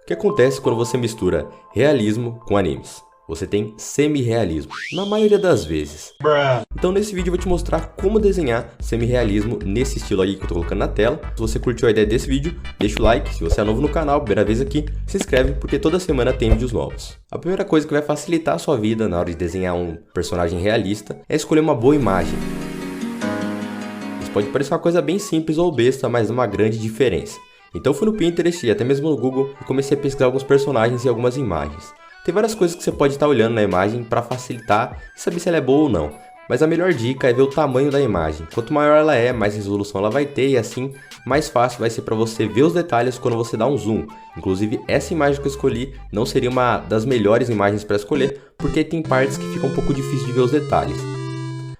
O que acontece quando você mistura realismo com animes? Você tem semi-realismo, na maioria das vezes. Então nesse vídeo eu vou te mostrar como desenhar semi-realismo nesse estilo aí que eu tô colocando na tela. Se você curtiu a ideia desse vídeo, deixa o like. Se você é novo no canal, primeira vez aqui, se inscreve porque toda semana tem vídeos novos. A primeira coisa que vai facilitar a sua vida na hora de desenhar um personagem realista é escolher uma boa imagem. Isso pode parecer uma coisa bem simples ou besta, mas é uma grande diferença. Então eu fui no Pinterest e até mesmo no Google e comecei a pesquisar alguns personagens e algumas imagens. Tem várias coisas que você pode estar olhando na imagem para facilitar e saber se ela é boa ou não. Mas a melhor dica é ver o tamanho da imagem. Quanto maior ela é, mais resolução ela vai ter e assim mais fácil vai ser para você ver os detalhes quando você dá um zoom. Inclusive essa imagem que eu escolhi não seria uma das melhores imagens para escolher, porque tem partes que ficam um pouco difícil de ver os detalhes.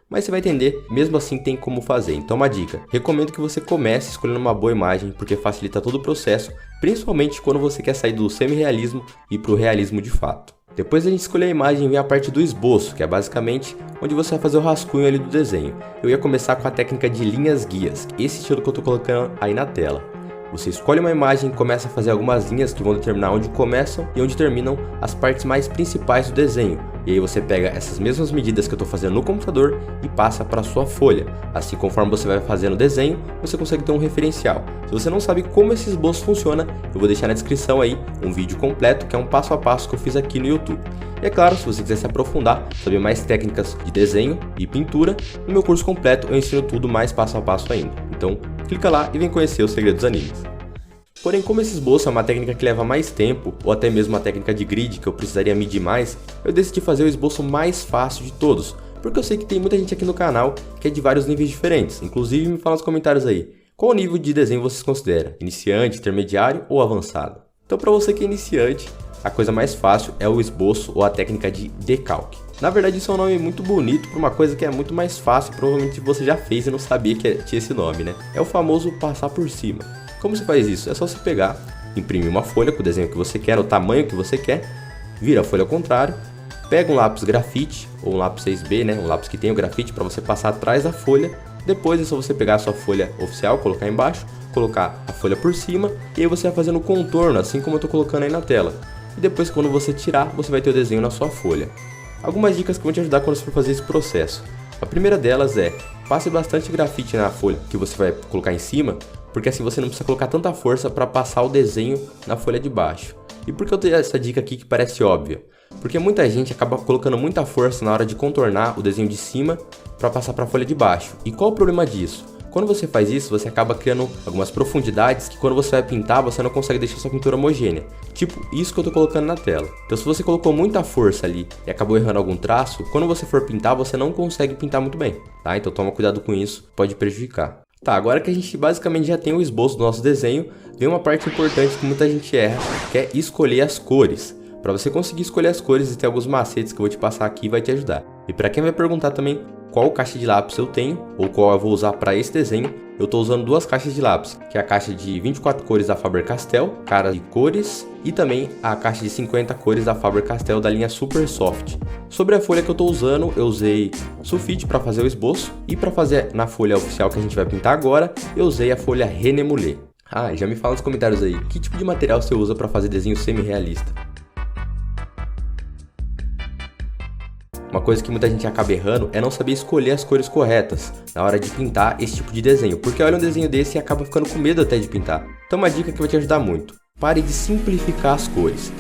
Mas você vai entender, mesmo assim tem como fazer. Então uma dica, recomendo que você comece escolhendo uma boa imagem, porque facilita todo o processo, principalmente quando você quer sair do semi-realismo e para o realismo de fato. Depois a gente escolher a imagem, vem a parte do esboço, que é basicamente onde você vai fazer o rascunho ali do desenho. Eu ia começar com a técnica de linhas guias, esse estilo que eu estou colocando aí na tela. Você escolhe uma imagem e começa a fazer algumas linhas que vão determinar onde começam e onde terminam as partes mais principais do desenho. E aí você pega essas mesmas medidas que eu estou fazendo no computador e passa para a sua folha. Assim, conforme você vai fazendo o desenho, você consegue ter um referencial. Se você não sabe como esse esboço funciona, eu vou deixar na descrição aí um vídeo completo, que é um passo a passo que eu fiz aqui no YouTube. E é claro, se você quiser se aprofundar, saber mais técnicas de desenho e pintura, no meu curso completo eu ensino tudo mais passo a passo ainda. Então, clica lá e vem conhecer os segredos dos animes. Porém, como esse esboço é uma técnica que leva mais tempo, ou até mesmo uma técnica de grid que eu precisaria medir mais, eu decidi fazer o esboço mais fácil de todos, porque eu sei que tem muita gente aqui no canal que é de vários níveis diferentes. Inclusive, me fala nos comentários aí, qual nível de desenho vocês consideram? Iniciante, intermediário ou avançado? Então, para você que é iniciante, a coisa mais fácil é o esboço ou a técnica de decalque. Na verdade, isso é um nome muito bonito para uma coisa que é muito mais fácil, provavelmente você já fez e não sabia que tinha esse nome, né? É o famoso passar por cima. Como você faz isso? É só você pegar, imprimir uma folha com o desenho que você quer, o tamanho que você quer, vira a folha ao contrário, pega um lápis grafite ou um lápis 6B, né? Um lápis que tem o grafite para você passar atrás da folha. Depois é só você pegar a sua folha oficial, colocar embaixo, colocar a folha por cima e aí você vai fazendo o contorno, assim como eu estou colocando aí na tela. E depois, quando você tirar, você vai ter o desenho na sua folha. Algumas dicas que vão te ajudar quando você for fazer esse processo. A primeira delas é, passe bastante grafite na folha que você vai colocar em cima, porque assim você não precisa colocar tanta força para passar o desenho na folha de baixo. E por que eu tenho essa dica aqui que parece óbvia? Porque muita gente acaba colocando muita força na hora de contornar o desenho de cima para passar para a folha de baixo. E qual o problema disso? Quando você faz isso, você acaba criando algumas profundidades que quando você vai pintar, você não consegue deixar sua pintura homogênea. Tipo isso que eu tô colocando na tela. Então se você colocou muita força ali e acabou errando algum traço, quando você for pintar, você não consegue pintar muito bem, tá? Então toma cuidado com isso, pode prejudicar. Tá, agora que a gente basicamente já tem o esboço do nosso desenho, vem uma parte importante que muita gente erra, que é escolher as cores. Para você conseguir escolher as cores, tem alguns macetes que eu vou te passar aqui e vai te ajudar. E para quem vai perguntar também qual caixa de lápis eu tenho, ou qual eu vou usar para esse desenho, eu estou usando duas caixas de lápis, que é a caixa de 24 cores da Faber-Castell, cara de cores, e também a caixa de 50 cores da Faber-Castell da linha Super Soft. Sobre a folha que eu estou usando, eu usei sulfite para fazer o esboço, e para fazer na folha oficial que a gente vai pintar agora, eu usei a folha René-Moulé. Ah, já me fala nos comentários aí, que tipo de material você usa para fazer desenho semi-realista? Uma coisa que muita gente acaba errando é não saber escolher as cores corretas na hora de pintar esse tipo de desenho, porque olha um desenho desse e acaba ficando com medo até de pintar. Então uma dica que vai te ajudar muito, pare de simplificar as cores.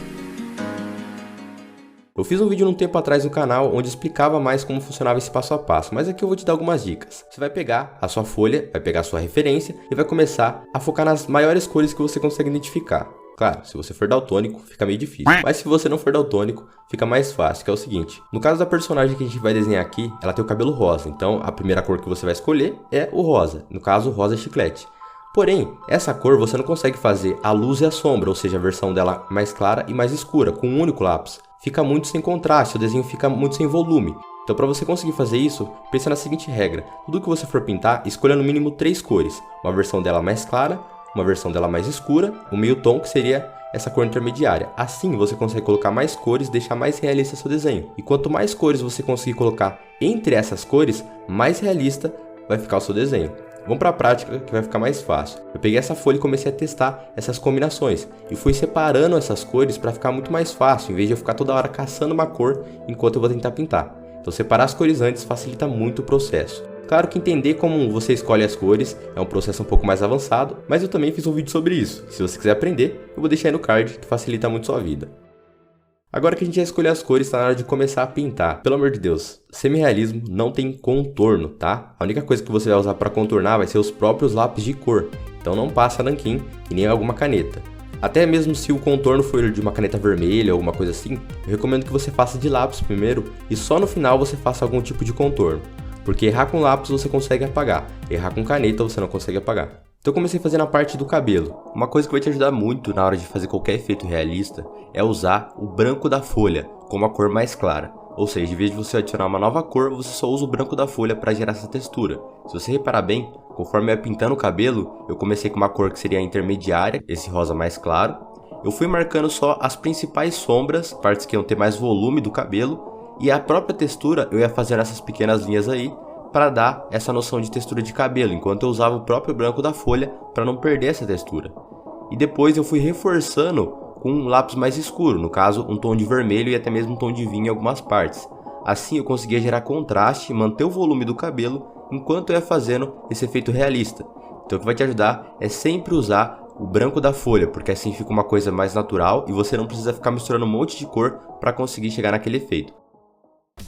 Eu fiz um vídeo um tempo atrás no canal onde explicava mais como funcionava esse passo a passo, mas aqui eu vou te dar algumas dicas. Você vai pegar a sua folha, vai pegar a sua referência e vai começar a focar nas maiores cores que você consegue identificar. Claro, se você for daltônico, fica meio difícil. Mas se você não for daltônico, fica mais fácil, que é o seguinte. No caso da personagem que a gente vai desenhar aqui, ela tem o cabelo rosa. Então, a primeira cor que você vai escolher é o rosa. No caso, o rosa chiclete. Porém, essa cor você não consegue fazer a luz e a sombra, ou seja, a versão dela mais clara e mais escura, com um único lápis. Fica muito sem contraste, o desenho fica muito sem volume. Então, para você conseguir fazer isso, pensa na seguinte regra. Tudo que você for pintar, escolha no mínimo 3 cores. Uma versão dela mais clara, uma versão dela mais escura, um meio tom que seria essa cor intermediária. Assim você consegue colocar mais cores e deixar mais realista seu desenho. E quanto mais cores você conseguir colocar entre essas cores, mais realista vai ficar o seu desenho. Vamos para a prática que vai ficar mais fácil. Eu peguei essa folha e comecei a testar essas combinações e fui separando essas cores para ficar muito mais fácil, em vez de eu ficar toda hora caçando uma cor enquanto eu vou tentar pintar. Então separar as cores antes facilita muito o processo. Claro que entender como você escolhe as cores é um processo um pouco mais avançado, mas eu também fiz um vídeo sobre isso. Se você quiser aprender, eu vou deixar aí no card, que facilita muito sua vida. Agora que a gente já escolheu as cores, está na hora de começar a pintar. Pelo amor de Deus, semi-realismo não tem contorno, tá? A única coisa que você vai usar para contornar vai ser os próprios lápis de cor. Então não passa nanquim e nem alguma caneta. Até mesmo se o contorno for de uma caneta vermelha ou alguma coisa assim, eu recomendo que você faça de lápis primeiro e só no final você faça algum tipo de contorno. Porque errar com lápis você consegue apagar, errar com caneta você não consegue apagar. Então eu comecei fazendo a parte do cabelo. Uma coisa que vai te ajudar muito na hora de fazer qualquer efeito realista é usar o branco da folha como a cor mais clara. Ou seja, em vez de você adicionar uma nova cor, você só usa o branco da folha para gerar essa textura. Se você reparar bem, conforme eu ia pintando o cabelo, eu comecei com uma cor que seria a intermediária, esse rosa mais claro. Eu fui marcando só as principais sombras, partes que iam ter mais volume do cabelo, e a própria textura eu ia fazendo essas pequenas linhas aí para dar essa noção de textura de cabelo, enquanto eu usava o próprio branco da folha para não perder essa textura. E depois eu fui reforçando com um lápis mais escuro, no caso um tom de vermelho e até mesmo um tom de vinho em algumas partes. Assim eu conseguia gerar contraste e manter o volume do cabelo enquanto eu ia fazendo esse efeito realista. Então o que vai te ajudar é sempre usar o branco da folha, porque assim fica uma coisa mais natural e você não precisa ficar misturando um monte de cor para conseguir chegar naquele efeito.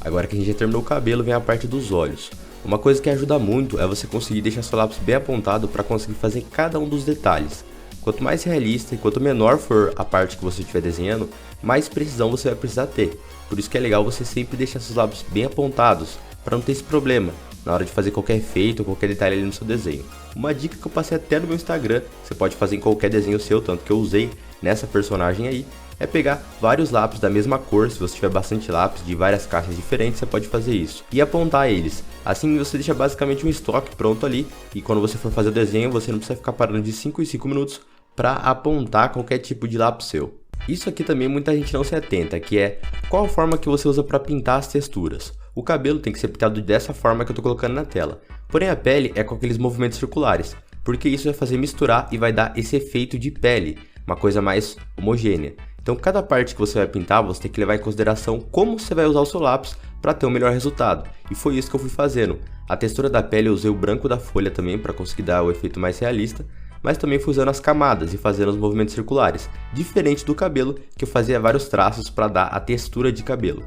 Agora que a gente já terminou o cabelo, vem a parte dos olhos. Uma coisa que ajuda muito é você conseguir deixar seu lápis bem apontado para conseguir fazer cada um dos detalhes. Quanto mais realista e quanto menor for a parte que você estiver desenhando, mais precisão você vai precisar ter. Por isso que é legal você sempre deixar seus lápis bem apontados, para não ter esse problema na hora de fazer qualquer efeito ou qualquer detalhe ali no seu desenho. Uma dica que eu passei até no meu Instagram, você pode fazer em qualquer desenho seu, tanto que eu usei nessa personagem aí, é pegar vários lápis da mesma cor. Se você tiver bastante lápis de várias caixas diferentes, você pode fazer isso e apontar eles. Assim você deixa basicamente um estoque pronto ali e quando você for fazer o desenho, você não precisa ficar parando de 5 em 5 minutos para apontar qualquer tipo de lápis seu. Isso aqui também muita gente não se atenta, que é qual a forma que você usa para pintar as texturas. O cabelo tem que ser pintado dessa forma que eu estou colocando na tela, porém a pele é com aqueles movimentos circulares, porque isso vai fazer misturar e vai dar esse efeito de pele, uma coisa mais homogênea. Então cada parte que você vai pintar, você tem que levar em consideração como você vai usar o seu lápis para ter o melhor resultado. E foi isso que eu fui fazendo. A textura da pele eu usei o branco da folha também para conseguir dar o efeito mais realista, mas também fui usando as camadas e fazendo os movimentos circulares, diferente do cabelo que eu fazia vários traços para dar a textura de cabelo.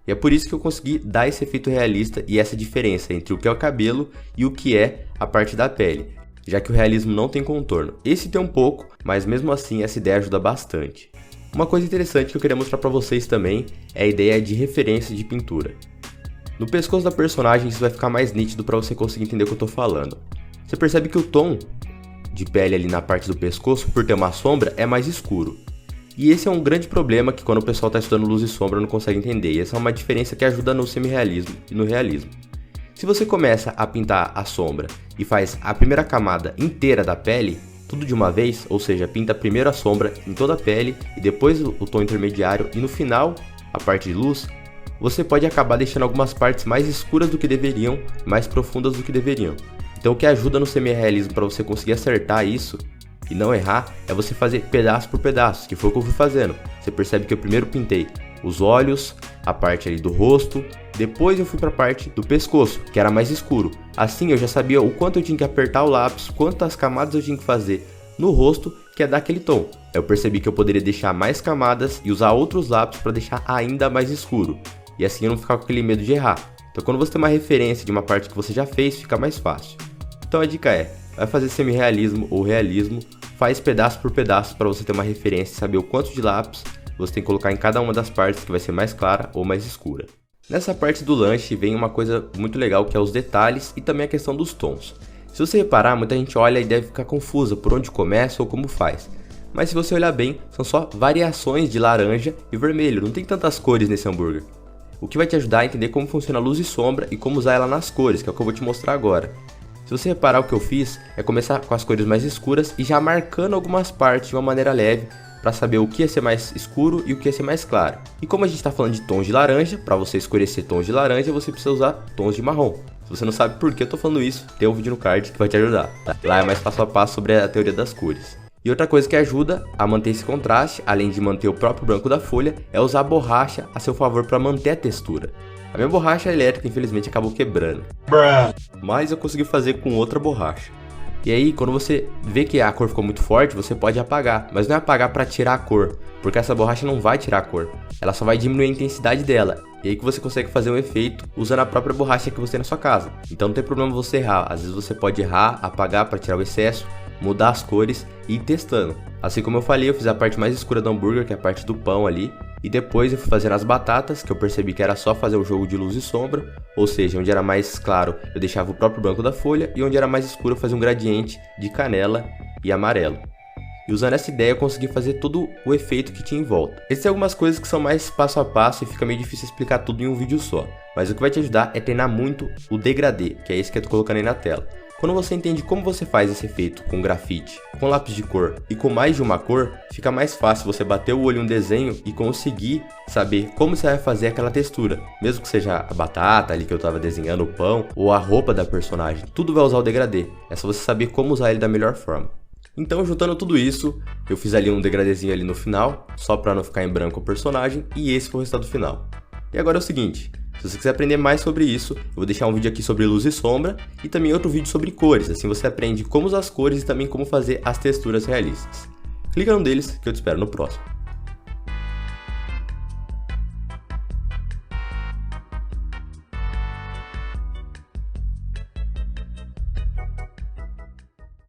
E é por isso que eu consegui dar esse efeito realista e essa diferença entre o que é o cabelo e o que é a parte da pele, já que o realismo não tem contorno. Esse tem um pouco, mas mesmo assim essa ideia ajuda bastante. Uma coisa interessante que eu queria mostrar pra vocês também é a ideia de referência de pintura. No pescoço da personagem isso vai ficar mais nítido para você conseguir entender o que eu tô falando. Você percebe que o tom de pele ali na parte do pescoço, por ter uma sombra, é mais escuro. E esse é um grande problema que quando o pessoal tá estudando luz e sombra não consegue entender. E essa é uma diferença que ajuda no semi-realismo e no realismo. Se você começa a pintar a sombra e faz a primeira camada inteira da pele, tudo de uma vez, ou seja, pinta primeiro a sombra em toda a pele e depois o tom intermediário e no final a parte de luz, você pode acabar deixando algumas partes mais escuras do que deveriam, mais profundas do que deveriam. Então o que ajuda no semi-realismo para você conseguir acertar isso e não errar é você fazer pedaço por pedaço, que foi o que eu fui fazendo. Você percebe que eu primeiro pintei os olhos, a parte ali do rosto, depois eu fui para a parte do pescoço, que era mais escuro. Assim eu já sabia o quanto eu tinha que apertar o lápis, quantas camadas eu tinha que fazer no rosto, que é dar aquele tom. Eu percebi que eu poderia deixar mais camadas e usar outros lápis para deixar ainda mais escuro. E assim eu não ficar com aquele medo de errar. Então quando você tem uma referência de uma parte que você já fez, fica mais fácil. Então a dica é, vai fazer semi-realismo ou realismo, faz pedaço por pedaço para você ter uma referência e saber o quanto de lápis você tem que colocar em cada uma das partes que vai ser mais clara ou mais escura. Nessa parte do lanche vem uma coisa muito legal que é os detalhes e também a questão dos tons. Se você reparar, muita gente olha e deve ficar confusa por onde começa ou como faz. Mas se você olhar bem, são só variações de laranja e vermelho, não tem tantas cores nesse hambúrguer. O que vai te ajudar a entender como funciona a luz e sombra e como usar ela nas cores, que é o que eu vou te mostrar agora. Se você reparar, o que eu fiz é começar com as cores mais escuras e já marcando algumas partes de uma maneira leve para saber o que ia ser mais escuro e o que ia ser mais claro. E como a gente está falando de tons de laranja, para você escurecer tons de laranja, você precisa usar tons de marrom. Se você não sabe por que eu tô falando isso, tem um vídeo no card que vai te ajudar, tá? Lá é mais passo a passo sobre a teoria das cores. E outra coisa que ajuda a manter esse contraste, além de manter o próprio branco da folha, é usar a borracha a seu favor para manter a textura. A minha borracha elétrica infelizmente acabou quebrando, mas eu consegui fazer com outra borracha. E aí, quando você vê que a cor ficou muito forte, você pode apagar, mas não é apagar para tirar a cor, porque essa borracha não vai tirar a cor, ela só vai diminuir a intensidade dela. E aí que você consegue fazer um efeito usando a própria borracha que você tem na sua casa. Então não tem problema você errar, às vezes você pode errar, apagar para tirar o excesso, mudar as cores e ir testando. Assim como eu falei, eu fiz a parte mais escura do hambúrguer, que é a parte do pão ali, e depois eu fui fazendo as batatas, que eu percebi que era só fazer o jogo de luz e sombra, ou seja, onde era mais claro eu deixava o próprio branco da folha, e onde era mais escuro eu fazia um gradiente de canela e amarelo. E usando essa ideia eu consegui fazer todo o efeito que tinha em volta. Existem algumas coisas que são mais passo a passo e fica meio difícil explicar tudo em um vídeo só, mas o que vai te ajudar é treinar muito o degradê, que é esse que eu tô colocando aí na tela. Quando você entende como você faz esse efeito com grafite, com lápis de cor e com mais de uma cor, fica mais fácil você bater o olho em um desenho e conseguir saber como você vai fazer aquela textura. Mesmo que seja a batata ali que eu tava desenhando, o pão, ou a roupa da personagem, tudo vai usar o degradê. É só você saber como usar ele da melhor forma. Então, juntando tudo isso, eu fiz ali um degradêzinho ali no final, só para não ficar em branco o personagem, e esse foi o resultado final. E agora é o seguinte, se você quiser aprender mais sobre isso, eu vou deixar um vídeo aqui sobre luz e sombra, e também outro vídeo sobre cores, assim você aprende como usar as cores e também como fazer as texturas realistas. Clica num deles que eu te espero no próximo.